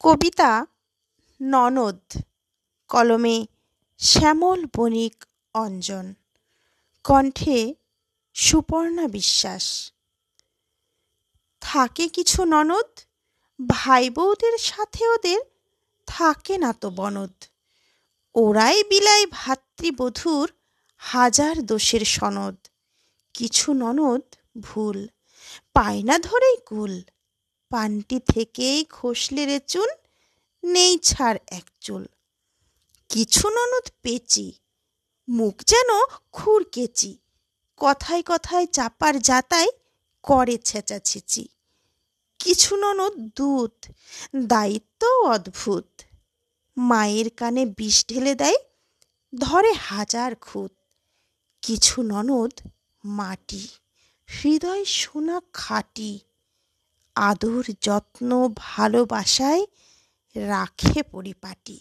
কবিতা ননদ, কলমে শ্যামল বণিক অঞ্জন, কণ্ঠে সুপর্ণা বিশ্বাস। থাকে কিছু ননদ, ভাই বউদের সাথে ওদের থাকে না তো বনদ। ওরাই বিলায় ভাতৃবধূর হাজার দোষের সনদ। কিছু ননদ ভুল, পায় না ধরেই কুল। পানটি থেকেই খসলে রে চুন, নেই ছাড় এক চুল। কিছু ননদ পেঁচি, মুখ যেন খুরকেচি। কথায় কথায় চাপার যাতায় করে ছেঁচাছেঁচি। কিছু ননদ দূত, দায়িত্বও অদ্ভুত। মায়ের কানে বিষ ঢেলে দেয়, ধরে হাজার খুঁত। কিছু ননদ মাটি, হৃদয় সোনা খাঁটি। আদর যত্ন ভালোবাসায় রাখে পরিপাটি।